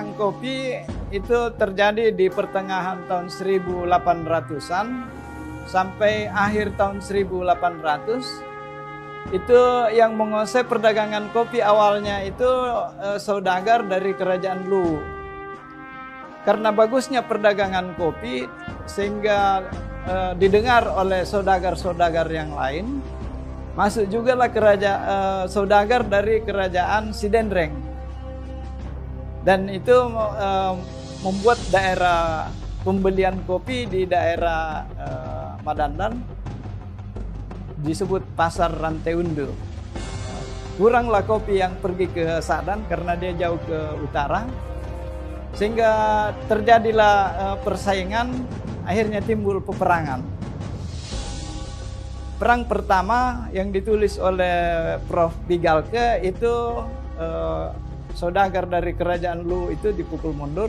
perang kopi itu terjadi di pertengahan tahun 1800-an sampai akhir tahun 1800. Itu yang menguasai perdagangan kopi awalnya itu saudagar dari kerajaan Lu. Karena bagusnya perdagangan kopi sehingga didengar oleh saudagar-saudagar yang lain. Masuk juga lah saudagar dari kerajaan Sidendreng. Dan itu membuat daerah pembelian kopi di daerah Madandan disebut Pasar Rantai Undu. Kuranglah kopi yang pergi ke Sadan karena dia jauh ke utara. Sehingga terjadilah persaingan, akhirnya timbul peperangan. Perang pertama yang ditulis oleh Prof. Bigalke itu saudagar dari kerajaan Lu itu dipukul mundur.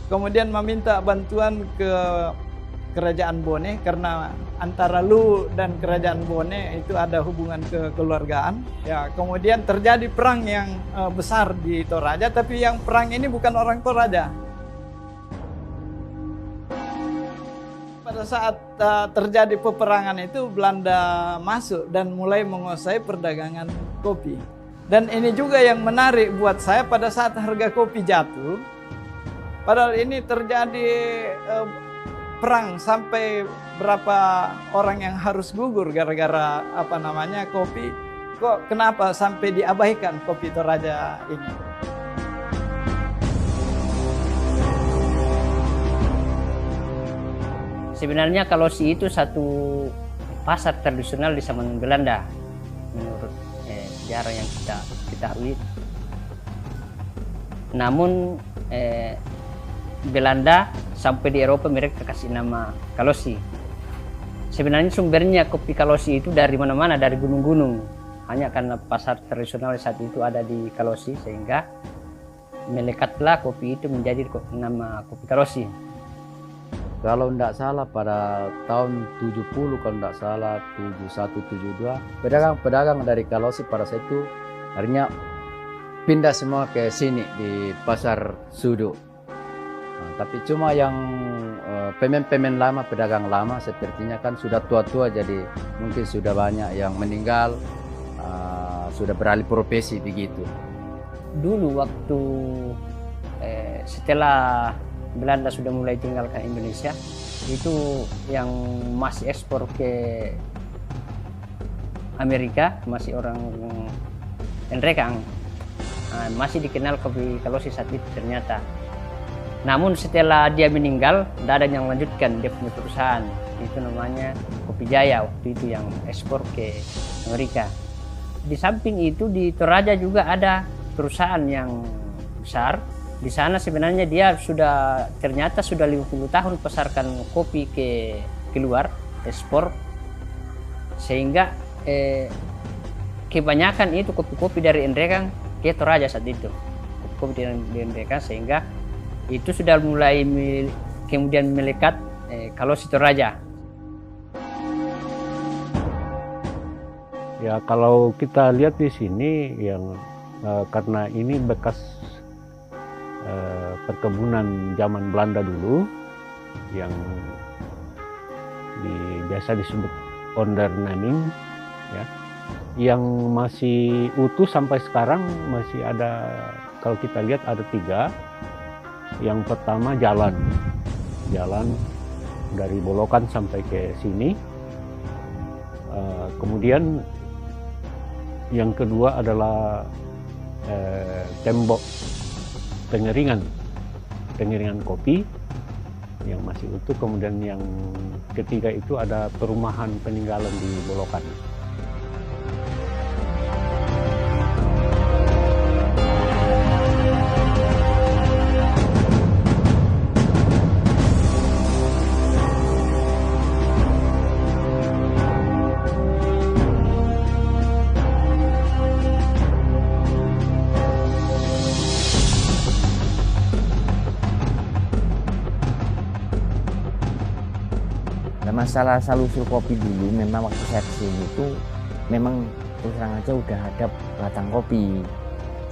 Kemudian meminta bantuan ke kerajaan Bone karena antara Lu dan kerajaan Bone itu ada hubungan kekeluargaan. Ya, kemudian terjadi perang yang besar di Toraja, tapi yang perang ini bukan orang Toraja. Pada saat terjadi peperangan itu Belanda masuk dan mulai menguasai perdagangan kopi. Dan ini juga yang menarik buat saya pada saat harga kopi jatuh. Padahal ini terjadi perang sampai berapa orang yang harus gugur gara-gara kopi. Kok kenapa sampai diabaikan kopi Toraja ini? Sebenarnya Kalosi itu satu pasar tradisional di zaman Belanda menurut sejarah yang kita ketahui. Namun Belanda sampai di Eropa mereka kasih nama Kalosi. Sebenarnya sumbernya kopi Kalosi itu dari mana-mana, dari gunung-gunung. Hanya karena pasar tradisional saat itu ada di Kalosi sehingga melekatlah kopi itu menjadi nama kopi Kalosi. Kalau tidak salah pada tahun 70, kalau tidak salah 71, 72, pedagang-pedagang dari Kalosi pada saat itu akhirnya pindah semua ke sini di Pasar Sudu. Nah, tapi cuma yang pemain-pemain lama, pedagang lama sepertinya kan sudah tua-tua, jadi mungkin sudah banyak yang meninggal, sudah beralih profesi begitu. Dulu waktu setelah Belanda sudah mulai tinggalkan Indonesia, itu yang masih ekspor ke Amerika, masih orang Enrekang, masih dikenal kopi Kalosi saat itu ternyata. Namun setelah dia meninggal, tidak ada yang melanjutkan dia punya perusahaan. Itu namanya Kopi Jaya, waktu itu yang ekspor ke Amerika. Di samping itu di Toraja juga ada perusahaan yang besar. Di sana sebenarnya dia ternyata sudah 50 tahun pasarkan kopi ke luar, ekspor. Sehingga kebanyakan itu kopi-kopi dari Enrekang ke Toraja saat itu. Kopi dari Enrekang sehingga itu sudah mulai kemudian melekat Kalosi Toraja. Ya, kalau kita lihat di sini yang karena ini bekas perkebunan zaman Belanda dulu yang biasa disebut ondernaming, ya, yang masih utuh sampai sekarang masih ada. Kalau kita lihat ada 3. Yang pertama jalan dari Bolokan sampai ke sini. Kemudian yang kedua adalah tembok pengeringan kopi yang masih utuh. Kemudian yang ketiga itu ada perumahan peninggalan di Bolokan. Masalah asal-usul kopi dulu, memang waktu saya kesini itu memang terus terang aja udah ada ladang kopi.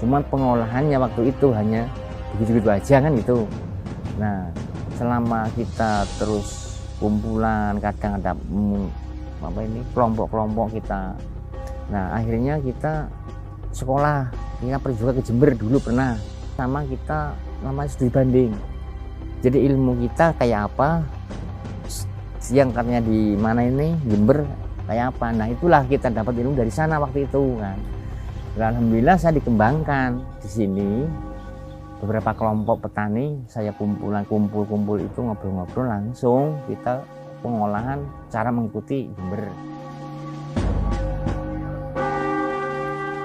Cuman pengolahannya waktu itu hanya begitu-begitu aja kan gitu. Nah, selama kita terus kumpulan, kadang ada kelompok-kelompok kita. Nah, akhirnya kita sekolah, kita pergi juga ke Jember dulu pernah. Sama kita namanya studi banding. Jadi ilmu kita kayak apa, yang katanya di mana ini, Jember kayak apa. Nah, itulah kita dapat ilmu dari sana waktu itu kan. Alhamdulillah saya dikembangkan di sini. Beberapa kelompok petani saya kumpul itu ngobrol-ngobrol langsung kita pengolahan cara mengikuti Jember.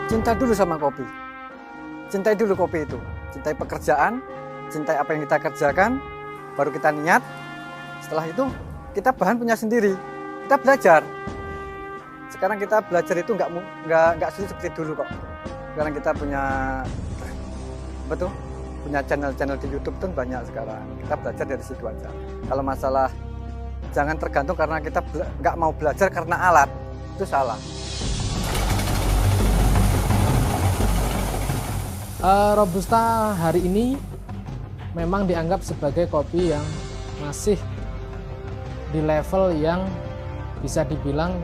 Cinta dulu sama kopi. Cintai dulu kopi itu. Cintai pekerjaan, cintai apa yang kita kerjakan, baru kita niat. Setelah itu kita bahan punya sendiri. Kita belajar. Sekarang kita belajar itu nggak sulit seperti dulu kok. Sekarang kita punya punya channel-channel di YouTube tuh banyak sekarang. Kita belajar dari situ aja. Kalau masalah jangan tergantung karena kita nggak mau belajar karena alat, itu salah. Robusta hari ini memang dianggap sebagai kopi yang masih di level yang bisa dibilang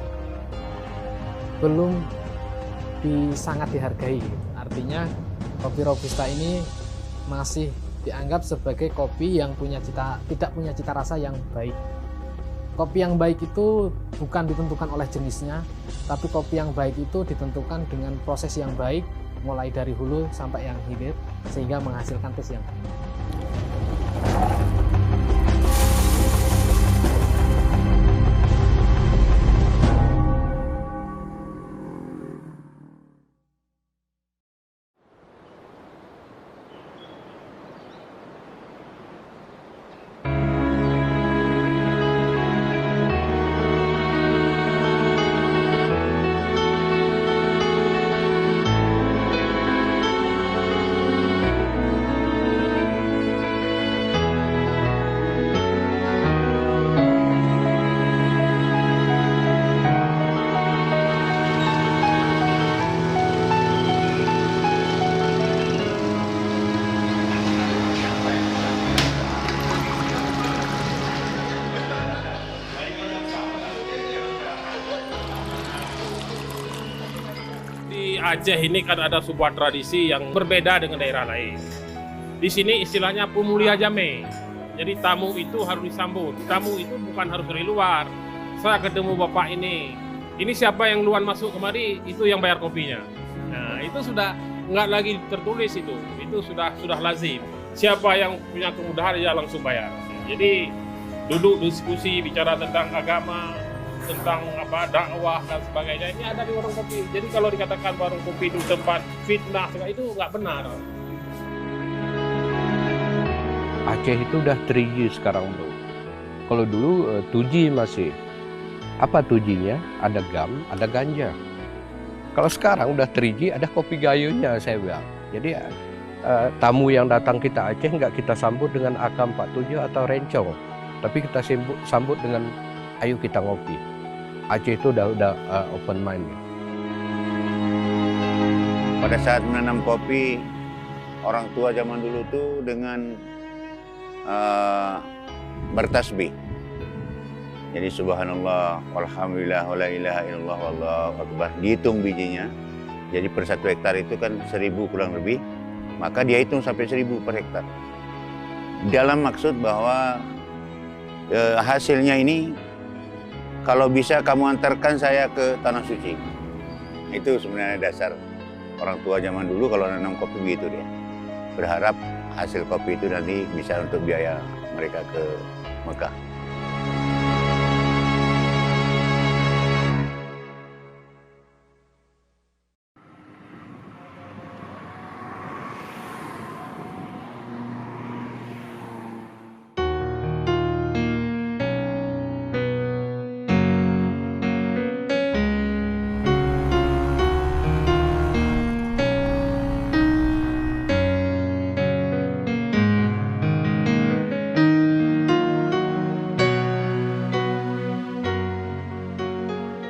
belum sangat dihargai. Artinya kopi Robusta ini masih dianggap sebagai kopi yang tidak punya cita rasa yang baik. Kopi yang baik itu bukan ditentukan oleh jenisnya, tapi kopi yang baik itu ditentukan dengan proses yang baik, mulai dari hulu sampai yang hilir, sehingga menghasilkan taste yang baik. Aceh ini kan ada sebuah tradisi yang berbeda dengan daerah lain. Di sini istilahnya pemulia jame. Jadi tamu itu harus disambut. Tamu itu bukan harus dari luar. Saya ketemu bapak ini siapa yang duluan masuk kemari, itu yang bayar kopinya. Nah, itu sudah nggak lagi tertulis itu sudah lazim. Siapa yang punya kemudahan dia langsung bayar. Jadi duduk diskusi bicara tentang agama, tentang dakwah dan sebagainya, ini ada di warung kopi. Jadi kalau dikatakan warung kopi itu tempat fitnah, itu nggak benar. Aceh itu udah 3G sekarang bro. Kalau dulu 2G masih. Apa 2G-nya? Ada gam, ada ganja. Kalau sekarang udah 3G, ada kopi gayunya saya bilang. Jadi tamu yang datang kita Aceh nggak kita sambut dengan AK-47 atau rencong, tapi kita sambut dengan ayo kita ngopi. Aceh itu udah open mind. Pada saat menanam kopi, orang tua zaman dulu tuh dengan bertasbih. Jadi subhanallah, walhamdulillah, wala ilaha illallah, wallahu akbar. Dihitung bijinya. Jadi per 1 hektar itu kan 1000 kurang lebih. Maka dia hitung sampai 1000 per hektar. Dalam maksud bahwa hasilnya ini kalau bisa kamu antarkan saya ke Tanah Suci. Itu sebenarnya dasar orang tua zaman dulu kalau nanam kopi begitu dia. Berharap hasil kopi itu nanti bisa untuk biaya mereka ke Mekah.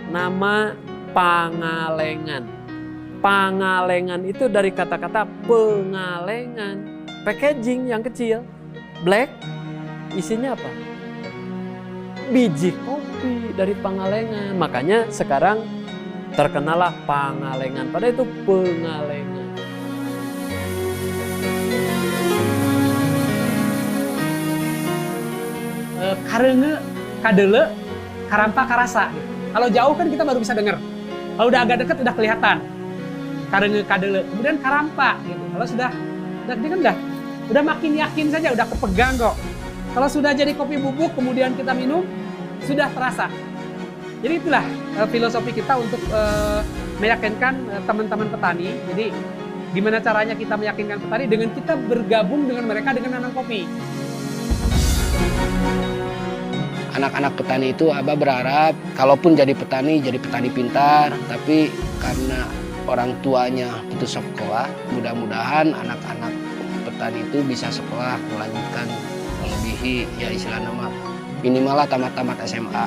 Nama Pangalengan. Pangalengan itu dari kata-kata pengalengan. packaging yang kecil, black, isinya apa? Biji kopi dari Pangalengan. Makanya sekarang terkenalah Pangalengan, padahal itu Pengalengan. Karenge, kadele, karampa, karasa. Kalau jauh kan kita baru bisa dengar. Kalau udah agak dekat udah kelihatan. Karenge, kadele, kemudian karampa gitu. Kalau sudah dia kan udah makin yakin saja, udah kepegang kok. Kalau sudah jadi kopi bubuk kemudian kita minum, sudah terasa. Jadi itulah filosofi kita untuk meyakinkan teman-teman petani. Jadi gimana caranya kita meyakinkan petani dengan kita bergabung dengan mereka dengan nanam kopi. Anak-anak petani itu Abah berharap kalaupun jadi petani pintar, tapi karena orang tuanya putus sekolah, mudah-mudahan anak-anak petani itu bisa sekolah, melanjutkan, melebihi ya istilah nama minimal lah tamat SMA.